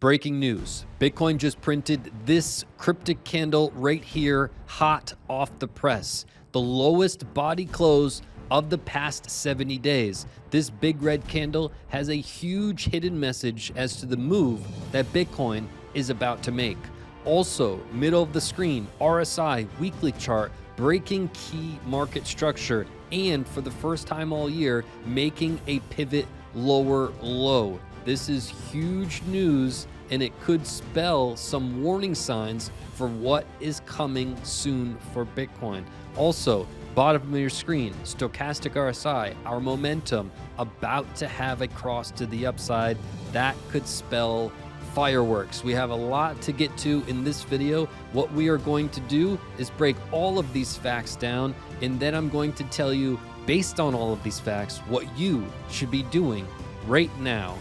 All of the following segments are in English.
Breaking news. Bitcoin just printed this cryptic candle right here, hot off the press. The lowest body close of the past 70 days. This big red candle has a huge hidden message as to the move that Bitcoin is about to make. Also, middle of the screen, RSI weekly chart, breaking key market structure, and for the first time all year, making a pivot lower low. This is huge news, and it could spell some warning signs for what is coming soon for Bitcoin. Also, bottom of your screen, Stochastic RSI, our momentum about to have a cross to the upside. That could spell fireworks. We have a lot to get to in this video. What we are going to do is break all of these facts down, and then I'm going to tell you, based on all of these facts, what you should be doing right now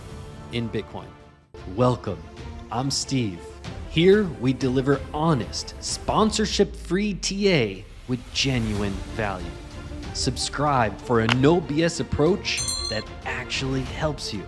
in Bitcoin. Welcome, I'm Steve. Here we deliver honest, sponsorship-free TA with genuine value. Subscribe for a no BS approach that actually helps you.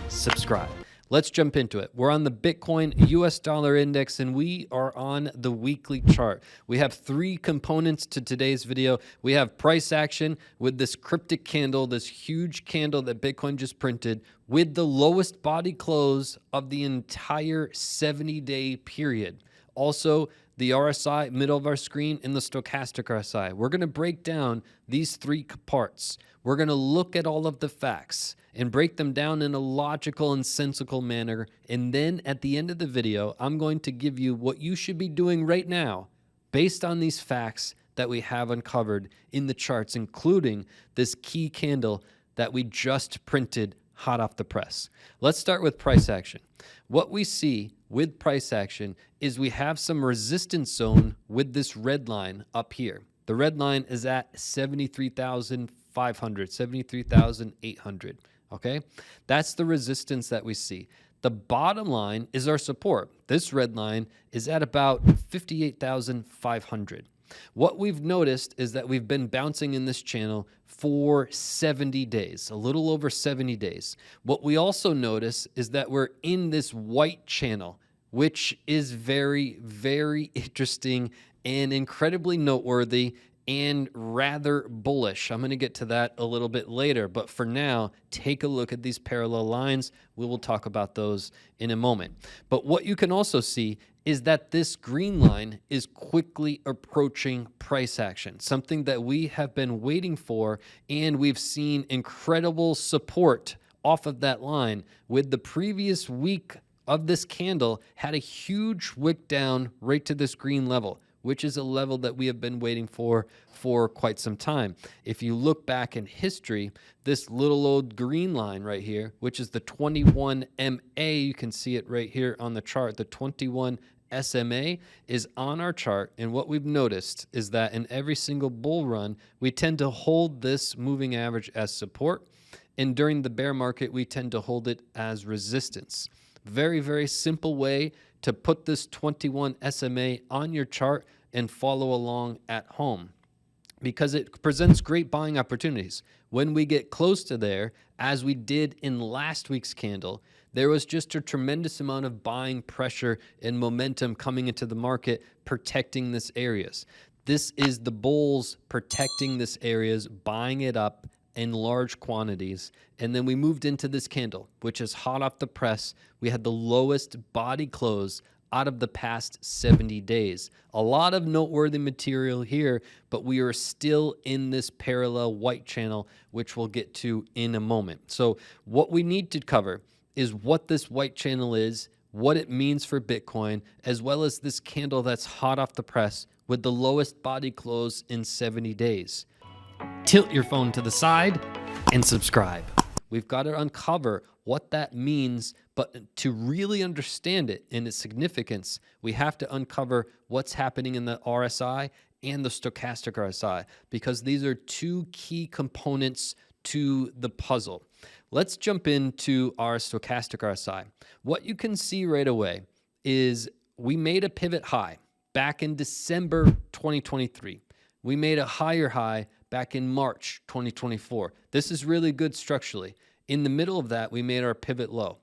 Subscribe. Let's jump into it. We're on the Bitcoin US dollar index, and we are on the weekly chart. We have three components to today's video. We have price action with this cryptic candle, this huge candle that Bitcoin just printed with the lowest body close of the entire 70-day period. Also, the RSI, middle of our screen, and the Stochastic RSI. We're going to break down these three parts. We're going to look at all of the facts and break them down in a logical and sensical manner. And then at the end of the video, I'm going to give you what you should be doing right now based on these facts that we have uncovered in the charts, including this key candle that we just printed hot off the press. Let's start with price action. What we see with price action is we have some resistance zone with this red line up here. The red line is at 73,500, 73,800. Okay, that's the resistance that we see. The bottom line is our support. This red line is at about 58,500. What we've noticed is that we've been bouncing in this channel for 70 days, a little over 70 days. What we also notice is that we're in this white channel, which is very, very interesting and incredibly noteworthy and rather bullish. I'm going to get to that a little bit later, but for now, take a look at these parallel lines. We will talk about those in a moment. But what you can also see is that this green line is quickly approaching price action, something that we have been waiting for, and we've seen incredible support off of that line with the previous week of this candle had a huge wick down right to this green level, which is a level that we have been waiting for quite some time. If you look back in history, this little old green line right here, which is the 21 MA, you can see it right here on the chart, the 21 SMA is on our chart, and what we've noticed is that in every single bull run, we tend to hold this moving average as support, and during the bear market, we tend to hold it as resistance. Very, very simple way to put this 21 SMA on your chart and follow along at home, because it presents great buying opportunities. When we get close to there, as we did in last week's candle, there was just a tremendous amount of buying pressure and momentum coming into the market, protecting this areas. This is the bulls protecting this areas, buying it up in large quantities. And then we moved into this candle, which is hot off the press. We had the lowest body close out of the past 70 days. A lot of noteworthy material here, but we are still in this parallel white channel, which we'll get to in a moment. So what we need to cover is what this white channel is, what it means for Bitcoin, as well as this candle that's hot off the press with the lowest body close in 70 days. Tilt your phone to the side and subscribe. We've got to uncover what that means, but to really understand it and its significance, we have to uncover what's happening in the RSI and the Stochastic RSI, because these are two key components to the puzzle. Let's jump into our Stochastic RSI. What you can see right away is we made a pivot high back in December 2023. We made a higher high back in March 2024. This is really good structurally. In the middle of that, we made our pivot low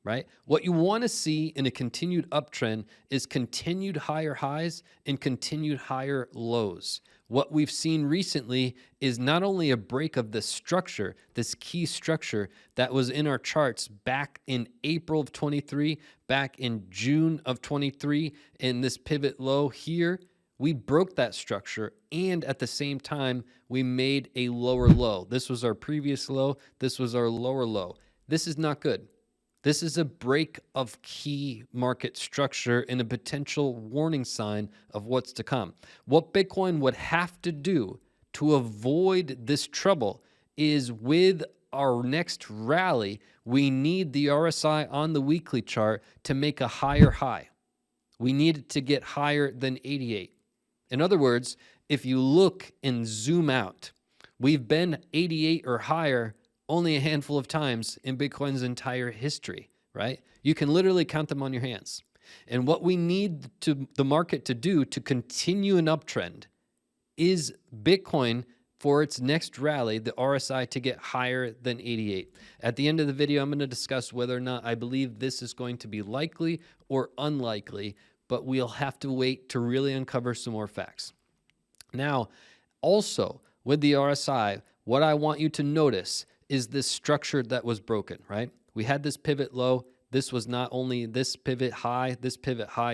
right? What you want to see in a continued uptrend is continued higher highs and continued higher lows. What we've seen recently is not only a break of this structure, this key structure that was in our charts back in April of 23, back in June of 23, in this pivot low here, we broke that structure, and at the same time, we made a lower low. This was our previous low. This was our lower low. This is not good. This is a break of key market structure and a potential warning sign of what's to come. What Bitcoin would have to do to avoid this trouble is, with our next rally, we need the RSI on the weekly chart to make a higher high. We need it to get higher than 88. In other words, if you look and zoom out, we've been 88 or higher only a handful of times in Bitcoin's entire history, right? You can literally count them on your hands. And what we need the market to do to continue an uptrend is Bitcoin, for its next rally, the RSI to get higher than 88. At the end of the video, I'm going to discuss whether or not I believe this is going to be likely or unlikely, but we'll have to wait to really uncover some more facts. Now, also with the RSI, what I want you to notice is this structure that was broken, right? We had this pivot low. This was not only this pivot high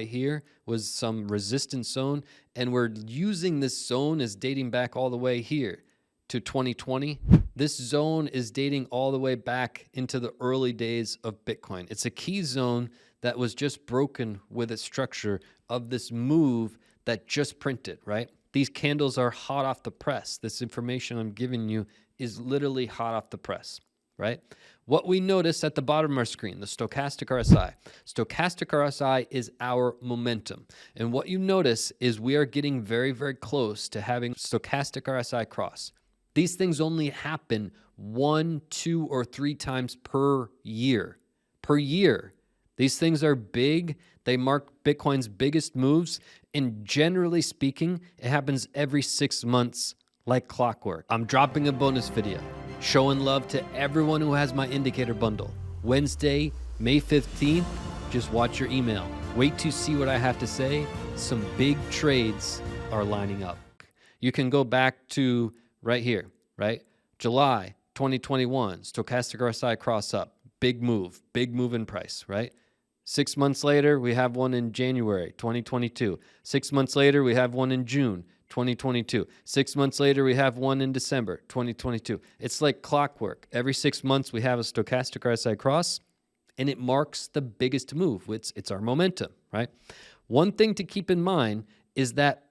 here was some resistance zone, and we're using this zone as dating back all the way here to 2020. This zone is dating all the way back into the early days of Bitcoin. It's a key zone that was just broken with a structure of this move that just printed, right? These candles are hot off the press. This information I'm giving you is literally hot off the press, right? What we notice at the bottom of our screen, the Stochastic RSI. Stochastic RSI is our momentum. And what you notice is we are getting very, very close to having Stochastic RSI cross. These things only happen 1, 2, or 3 times per year. Per year. These things are big. They mark Bitcoin's biggest moves. And generally speaking, it happens every 6 months like clockwork. I'm dropping a bonus video showing love to everyone who has my indicator bundle. Wednesday, May 15th, just watch your email. Wait to see what I have to say. Some big trades are lining up. You can go back to right here, right? July 2021, Stochastic RSI cross up. Big move in price, right? 6 months later, we have one in January 2022. 6 months later, we have one in June 2022. 6 months later, we have one in December 2022. It's like clockwork. Every 6 months, we have a Stochastic RSI cross, and it marks the biggest move. It's our momentum, right? One thing to keep in mind is that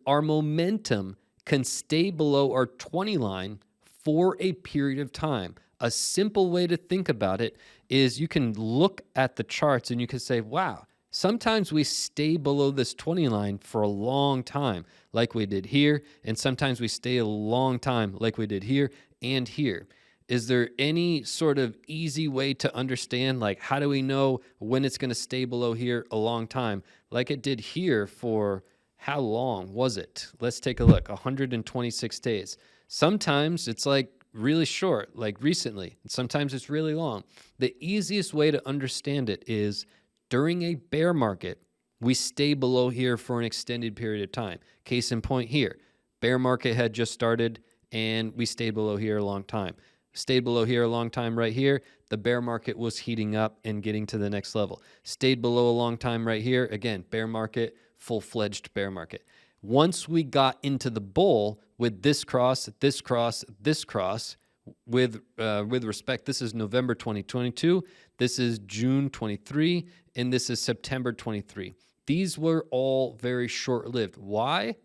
our momentum can stay below our 20 line for a period of time. A simple way to think about it is you can look at the charts and you can say, wow, sometimes we stay below this 20 line for a long time, like we did here, and sometimes we stay a long time like we did here and here. Is there any sort of easy way to understand, like, how do we know when it's going to stay below here a long time? Like it did here for how long was it? Let's take a look, 126 days. Sometimes it's like really short, like recently. Sometimes it's really long. The easiest way to understand it is during a bear market, we stay below here for an extended period of time. Case in point here, bear market had just started and we stayed below here a long time. Stayed below here a long time right here. The bear market was heating up and getting to the next level. Stayed below a long time right here. Again, bear market, full-fledged bear market. Once we got into the bull with this cross, this cross, this cross, with respect, this is November 2022, this is June 23, and this is September 23. These were all very short-lived. Why?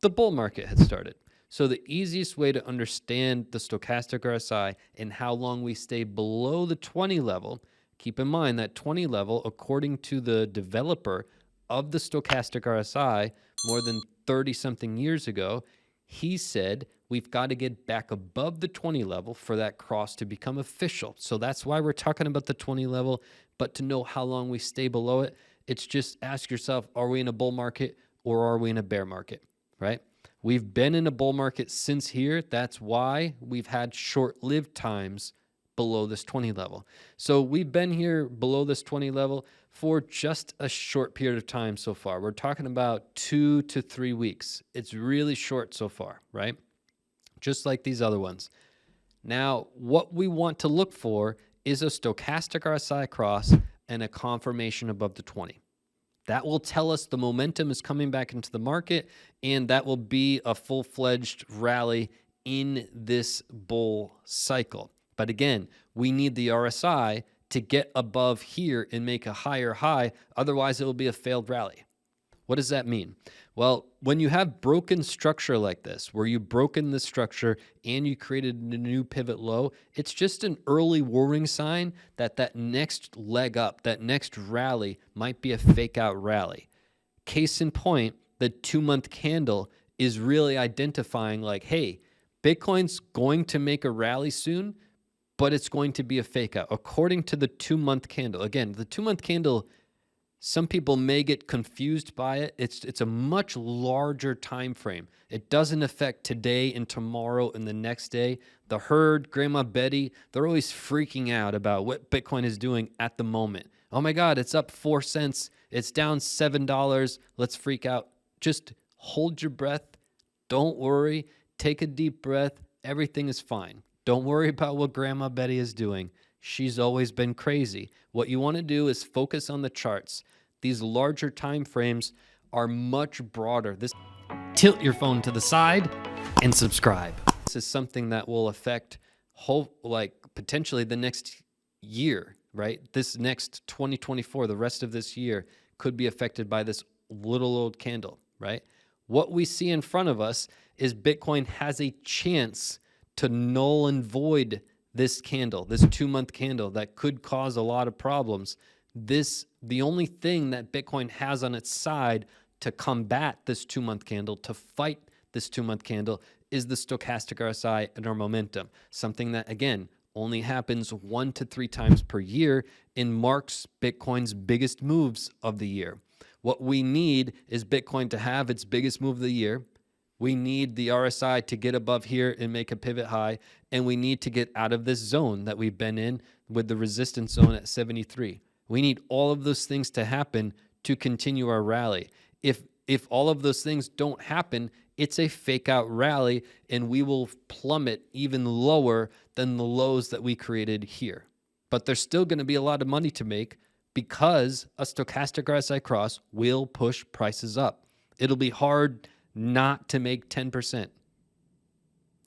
The bull market had started. So the easiest way to understand the Stochastic RSI and how long we stay below the 20 level, keep in mind that 20 level, according to the developer of the Stochastic RSI more than 30-something years ago, he said we've got to get back above the 20 level for that cross to become official. So that's why we're talking about the 20 level. But to know how long we stay below it, it's just ask yourself, are we in a bull market or are we in a bear market, right? We've been in a bull market since here. That's why we've had short-lived times below this 20 level. So we've been here below this 20 level for just a short period of time so far. We're talking about 2 to 3 weeks. It's really short so far, right? Just like these other ones. Now, what we want to look for is a stochastic RSI cross and a confirmation above the 20. That will tell us the momentum is coming back into the market, and that will be a full-fledged rally in this bull cycle. But again, we need the RSI to get above here and make a higher high. Otherwise, it will be a failed rally. What does that mean? Well, when you have broken structure like this, where you've broken the structure and you created a new pivot low, it's just an early warning sign that that next leg up, that next rally might be a fake out rally. Case in point, the 2-month candle is really identifying like, hey, Bitcoin's going to make a rally soon, but it's going to be a fake out. According to the 2-month candle. Again, the 2-month candle, some people may get confused by it. It's a much larger time frame. It doesn't affect today and tomorrow and the next day. The herd, Grandma Betty, they're always freaking out about what Bitcoin is doing at the moment. Oh my God, it's up 4 cents. It's down $7. Let's freak out. Just hold your breath. Don't worry. Take a deep breath. Everything is fine. Don't worry about what Grandma Betty is doing. She's always been crazy. What you want to do is focus on the charts. These larger time frames are much broader. Tilt your phone to the side and subscribe. This is something that will affect potentially the next year, right? This next 2024, the rest of this year could be affected by this little old candle, right? What we see in front of us is Bitcoin has a chance to null and void this candle, this 2-month candle that could cause a lot of problems. The only thing that Bitcoin has on its side to combat this 2-month candle, to fight this 2-month candle, is the stochastic RSI and our momentum. Something that, again, only happens 1 to 3 times per year and marks Bitcoin's biggest moves of the year. What we need is Bitcoin to have its biggest move of the year. We need the RSI to get above here and make a pivot high, and we need to get out of this zone that we've been in with the resistance zone at 73. We need all of those things to happen to continue our rally. If all of those things don't happen, it's a fake out rally, and we will plummet even lower than the lows that we created here. But there's still going to be a lot of money to make because a stochastic RSI cross will push prices up. It'll be hard not to make 10%.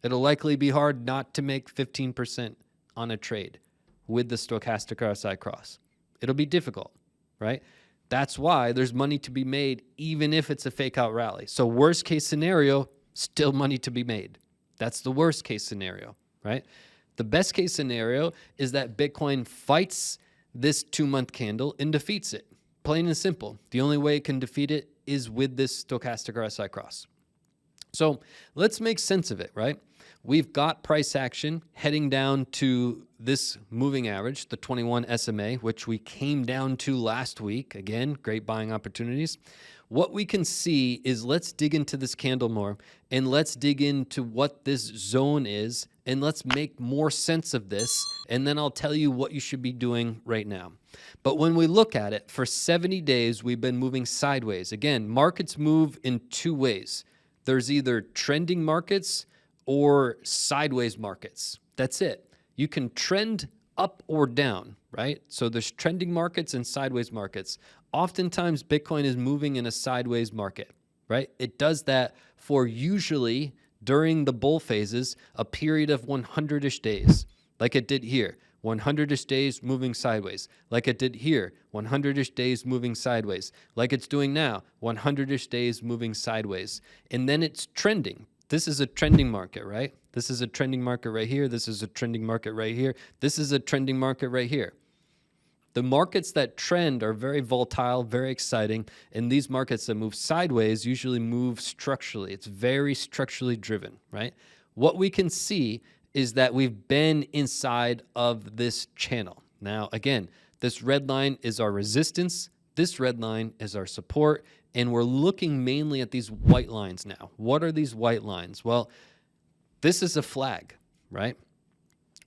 It'll likely be hard not to make 15% on a trade with the stochastic RSI cross. It'll be difficult, right? That's why there's money to be made even if it's a fake out rally. So worst case scenario, still money to be made. That's the worst case scenario, right? The best case scenario is that Bitcoin fights this 2-month candle and defeats it. Plain and simple. The only way it can defeat it is with this stochastic RSI cross. So let's make sense of it, right? We've got price action heading down to this moving average, the 21 SMA, which we came down to last week. Again, great buying opportunities. What we can see is, let's dig into this candle more, and let's dig into what this zone is, and let's make more sense of this, and then I'll tell you what you should be doing right now. But when we look at it, for 70 days, we've been moving sideways. Again, markets move in 2 ways. There's either trending markets or sideways markets. That's it. You can trend up or down, right? So there's trending markets and sideways markets. Oftentimes, Bitcoin is moving in a sideways market, right? It does that for usually, during the bull phases, a period of 100-ish days, like it did here. 100-ish days moving sideways, like it did here. 100-ish days moving sideways, like it's doing now. 100-ish days moving sideways. And then it's trending. This is a trending market, right? This is a trending market right here. This is a trending market right here. This is a trending market right here. The markets that trend are very volatile, very exciting, and these markets that move sideways usually move structurally. It's very structurally driven, right? What we can see is that we've been inside of this channel. Now, again, this red line is our resistance. This red line is our support, and we're looking mainly at these white lines now. What are these white lines? Well, this is a flag, right?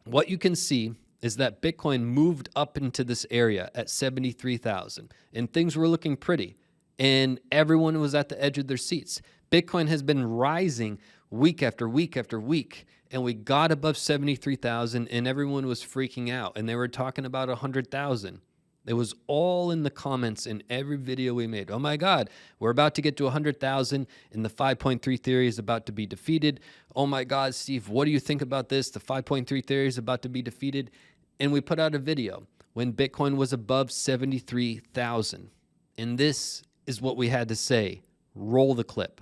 What you can see is that Bitcoin moved up into this area at 73,000 and things were looking pretty and everyone was at the edge of their seats. Bitcoin has been rising week after week after week, and we got above 73,000 and everyone was freaking out and they were talking about 100,000. It was all in the comments in every video we made. Oh my God, we're about to get to 100,000 and the 5.3 theory is about to be defeated. Oh my God, Steve, what do you think about this? The 5.3 theory is about to be defeated. And we put out a video when Bitcoin was above 73,000. And this is what we had to say. Roll the clip.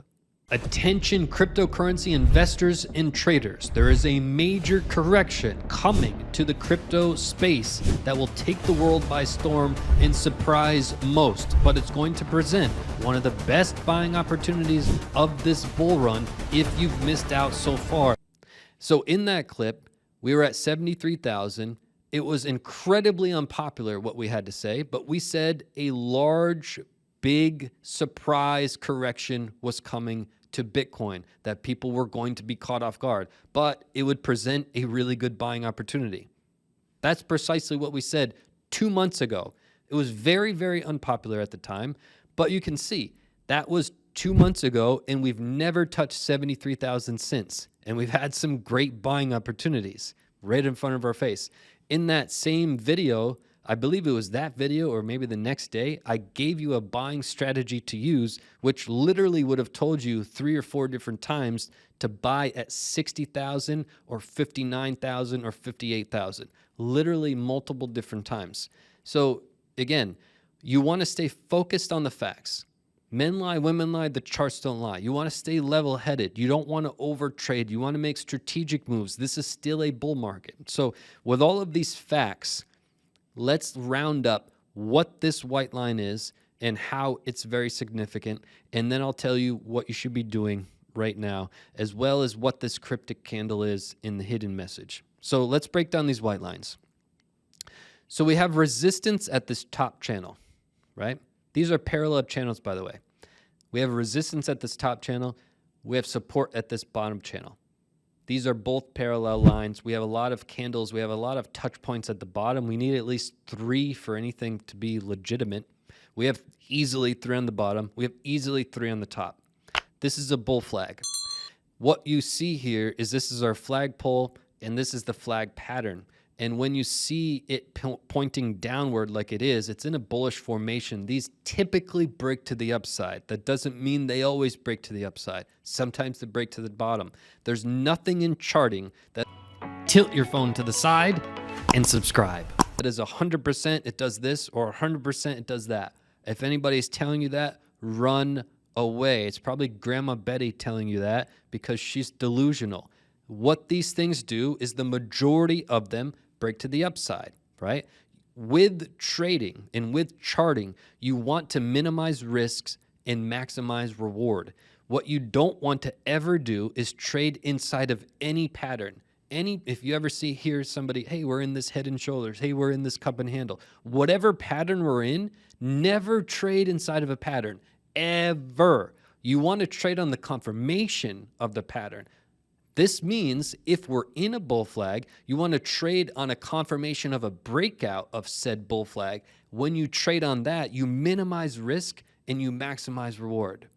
Attention cryptocurrency investors and traders. There is a major correction coming to the crypto space that will take the world by storm and surprise most, but it's going to present one of the best buying opportunities of this bull run if you've missed out so far. So in that clip, we were at 73,000. It was incredibly unpopular what we had to say, but we said a large, big surprise correction was coming to Bitcoin, that people were going to be caught off guard, but it would present a really good buying opportunity. That's precisely what we said 2 months ago. It was very, very unpopular at the time, but you can see that was 2 months ago and we've never touched 73,000 since. And we've had some great buying opportunities right in front of our face. In that same video, I believe it was that video or maybe the next day, I gave you a buying strategy to use, which literally would have told you 3 or 4 different times to buy at 60,000 or 59,000 or 58,000, literally multiple different times. So again, you want to stay focused on the facts. Men lie, women lie, the charts don't lie. You want to stay level-headed. You don't want to overtrade. You want to make strategic moves. This is still a bull market. So with all of these facts, let's round up what this white line is and how it's very significant. And then I'll tell you what you should be doing right now, as well as what this cryptic candle is in the hidden message. So let's break down these white lines. So we have resistance at this top channel, right? These are parallel channels, by the way. We have resistance at this top channel. We have support at this bottom channel. These are both parallel lines. We have a lot of candles. We have a lot of touch points at the bottom. We need at least 3 for anything to be legitimate. We have easily 3 on the bottom. We have easily 3 on the top. This is a bull flag. What you see here is this is our flagpole and this is the flag pattern. And when you see it pointing downward like it is, it's in a bullish formation. These typically break to the upside. That doesn't mean they always break to the upside. Sometimes they break to the bottom. There's nothing in charting that tilt your phone to the side and subscribe. That is 100% it does this or 100% it does that. If anybody's telling you that, run away. It's probably Grandma Betty telling you that because she's delusional. What these things do is the majority of them break to the upside, right? With trading and with charting, you want to minimize risks and maximize reward. What you don't want to ever do is trade inside of any pattern. If you ever hear somebody, hey, we're in this head and shoulders, hey, we're in this cup and handle, whatever pattern we're in, never trade inside of a pattern, ever. You want to trade on the confirmation of the pattern. This means if we're in a bull flag, you want to trade on a confirmation of a breakout of said bull flag. When you trade on that, you minimize risk and you maximize reward.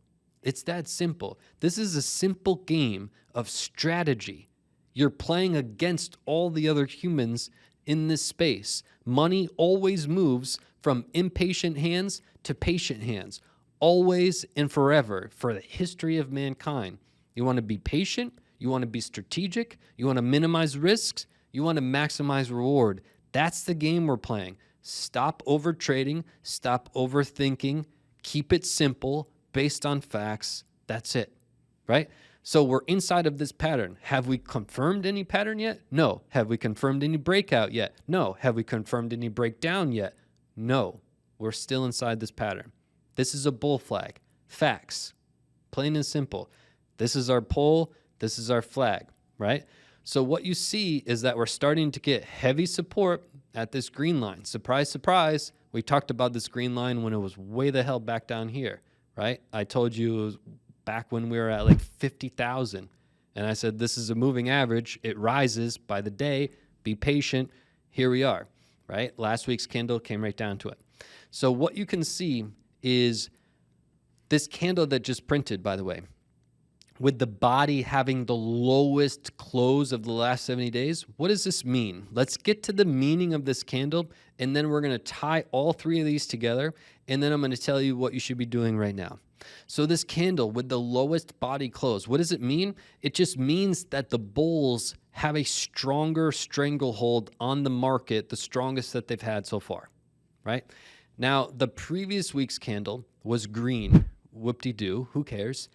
It's that simple. This is a simple game of strategy. You're playing against all the other humans in this space. Money always moves from impatient hands to patient hands, always and forever for the history of mankind. You want to be patient. You want to be strategic. You want to minimize risks. You want to maximize reward. That's the game we're playing. Stop over trading. Stop overthinking. Keep it simple based on facts. That's it, right? So we're inside of this pattern. Have we confirmed any pattern yet? No. Have we confirmed any breakout yet? No. Have we confirmed any breakdown yet? No. We're still inside this pattern. This is a bull flag. Facts. Plain and simple. This is our pole. This is our flag, right? So what you see is that we're starting to get heavy support at this green line. Surprise, surprise. We talked about this green line when it was way the hell back down here, right? I told you it was back when we were at like 50,000. And I said, this is a moving average. It rises by the day. Be patient. here we are, right? Last week's candle came right down to it. So what you can see is this candle that just printed, by the way, with the body having the lowest close of the last 70 days. What does this mean? Let's get to the meaning of this candle, and then we're going to tie all three of these together, and then I'm going to tell you what you should be doing right now. So this candle with the lowest body close, what does it mean? It just means that the bulls have a stronger stranglehold on the market, the strongest that they've had so far, right? Now, the previous week's candle was green. Whoop-de-doo, who cares?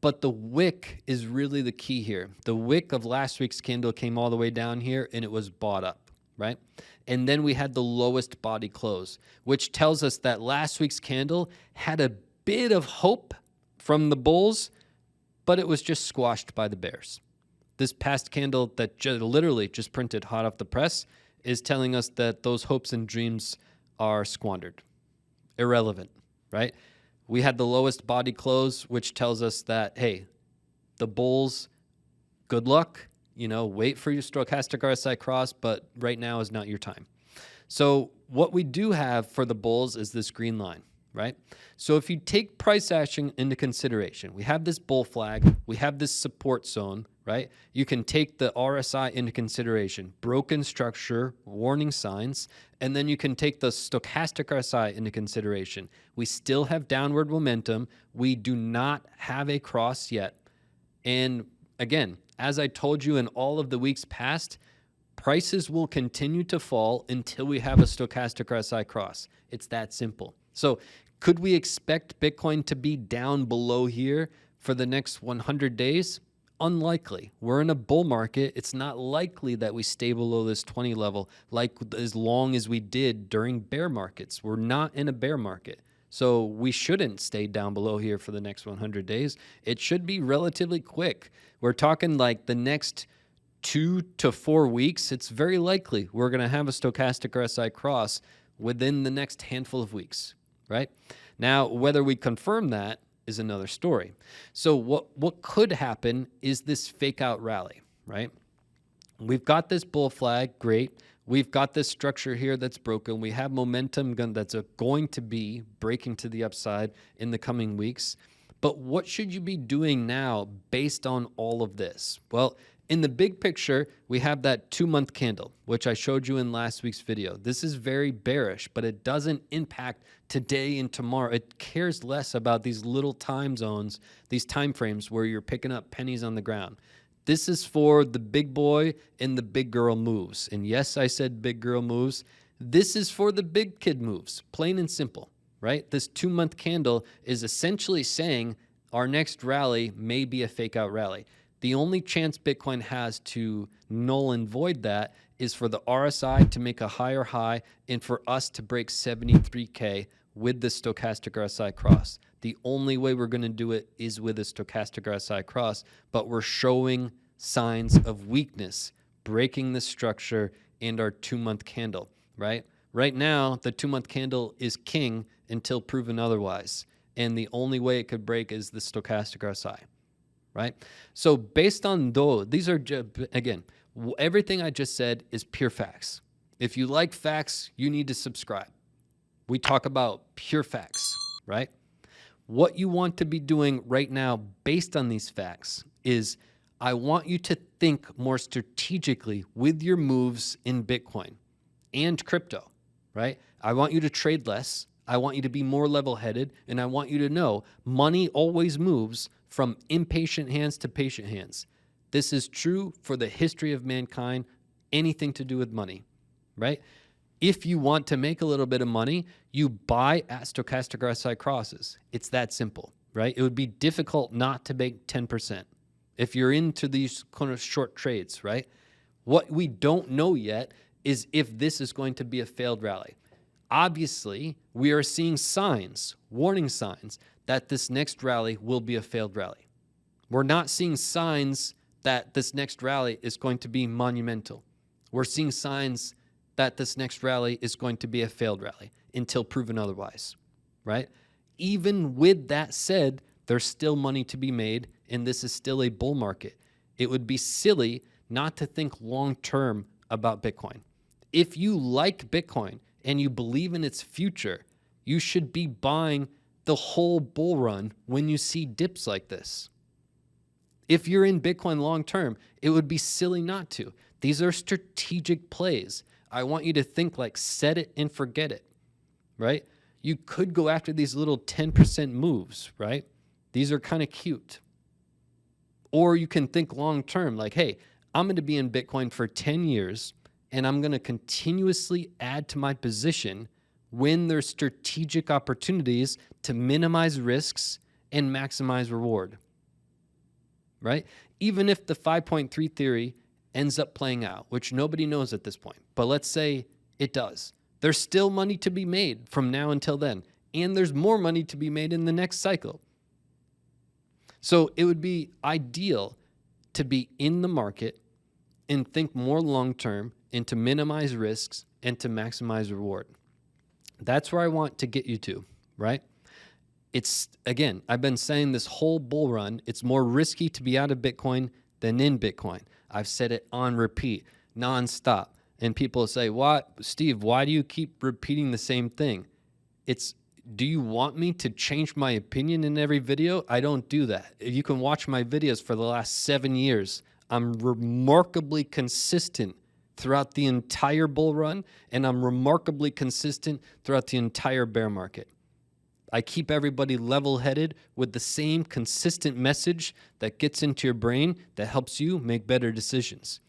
But the wick is really the key here. The wick of last week's candle came all the way down here and it was bought up, right? And then we had the lowest body close, which tells us that last week's candle had a bit of hope from the bulls, but it was just squashed by the bears. This past candle that literally just printed hot off the press is telling us that those hopes and dreams are squandered, irrelevant, right? We had the lowest body close, which tells us that, hey, the bulls, good luck, wait for your stochastic RSI cross, but right now is not your time. So what we do have for the bulls is this green line, right? So if you take price action into consideration, we have this bull flag, we have this support zone, right? You can take the RSI into consideration, broken structure, warning signs, and then you can take the stochastic RSI into consideration. We still have downward momentum. We do not have a cross yet. And again, as I told you in all of the weeks past, prices will continue to fall until we have a stochastic RSI cross. It's that simple. So could we expect Bitcoin to be down below here for the next 100 days? Unlikely. We're in a bull market. It's not likely that we stay below this 20 level like as long as we did during bear markets. We're not in a bear market. So we shouldn't stay down below here for the next 100 days. It should be relatively quick. We're talking like the next 2 to 4 weeks. It's very likely we're going to have a stochastic RSI cross within the next handful of weeks, right? Now, whether we confirm that is another story. So what could happen is this fake out rally, right? We've got this bull flag, great. We've got this structure here that's broken. We have momentum that's going to be breaking to the upside in the coming weeks. But what should you be doing now based on all of this? Well, in the big picture, we have that 2-month candle, which I showed you in last week's video. This is very bearish, but it doesn't impact today and tomorrow. It cares less about these little time zones, these time frames where you're picking up pennies on the ground. This is for the big boy and the big girl moves. And yes, I said big girl moves. This is for the big kid moves, plain and simple, right? This 2-month candle is essentially saying our next rally may be a fake out rally. The only chance Bitcoin has to null and void that is for the RSI to make a higher high and for us to break 73K with the stochastic RSI cross. The only way we're going to do it is with a stochastic RSI cross, but we're showing signs of weakness, breaking the structure and our 2-month candle, right? Right now, the 2-month candle is king until proven otherwise. And the only way it could break is the stochastic RSI. Right? So based on those, these are, again, everything I just said is pure facts. If you like facts, you need to subscribe. We talk about pure facts, right? What you want to be doing right now based on these facts is I want you to think more strategically with your moves in Bitcoin and crypto, right? I want you to trade less. I want you to be more level-headed, and I want you to know money always moves from impatient hands to patient hands. This is true for the history of mankind, anything to do with money, right? If you want to make a little bit of money, you buy at stochastic RSI crosses. It's that simple, right? It would be difficult not to make 10% if you're into these kind of short trades, right? What we don't know yet is if this is going to be a failed rally. Obviously, we are seeing signs, warning signs, that this next rally will be a failed rally. We're not seeing signs that this next rally is going to be monumental. We're seeing signs that this next rally is going to be a failed rally until proven otherwise, right? Even with that said, there's still money to be made, and this is still a bull market. It would be silly not to think long-term about Bitcoin. If you like Bitcoin and you believe in its future, you should be buying the whole bull run when you see dips like this. If you're in Bitcoin long term, it would be silly not to. These are strategic plays. I want you to think like set it and forget it, right? You could go after these little 10% moves, right? These are kind of cute. Or you can think long term like, hey, I'm going to be in Bitcoin for 10 years and I'm going to continuously add to my position when there's strategic opportunities to minimize risks and maximize reward, right? Even if the 5.3 theory ends up playing out, which nobody knows at this point, but let's say it does. There's still money to be made from now until then, and there's more money to be made in the next cycle. So it would be ideal to be in the market and think more long-term and to minimize risks and to maximize reward. That's where I want to get you to, right? It's, again, I've been saying this whole bull run, it's more risky to be out of Bitcoin than in Bitcoin. I've said it on repeat, nonstop. And people say, "What, Steve, why do you keep repeating the same thing?" Do you want me to change my opinion in every video? I don't do that. You can watch my videos for the last 7 years. I'm remarkably consistent throughout the entire bull run, and I'm remarkably consistent throughout the entire bear market. I keep everybody level-headed with the same consistent message that gets into your brain that helps you make better decisions.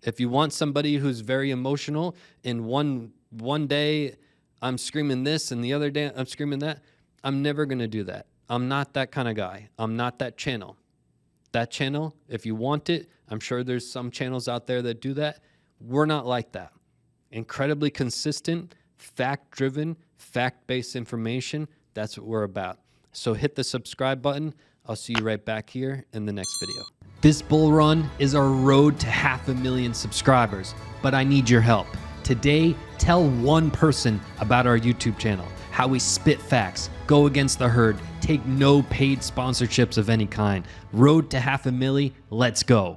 If you want somebody who's very emotional and one day I'm screaming this and the other day I'm screaming that, I'm never going to do that. I'm not that kind of guy. I'm not that channel. That channel, if you want it, I'm sure there's some channels out there that do that. We're not like that. Incredibly consistent, fact-driven, fact-based information. That's what we're about. So hit the subscribe button. I'll see you right back here in the next video. This bull run is our road to 500,000 subscribers, but I need your help. Today, tell one person about our YouTube channel, how we spit facts, go against the herd, take no paid sponsorships of any kind. Road to 500,000, let's go.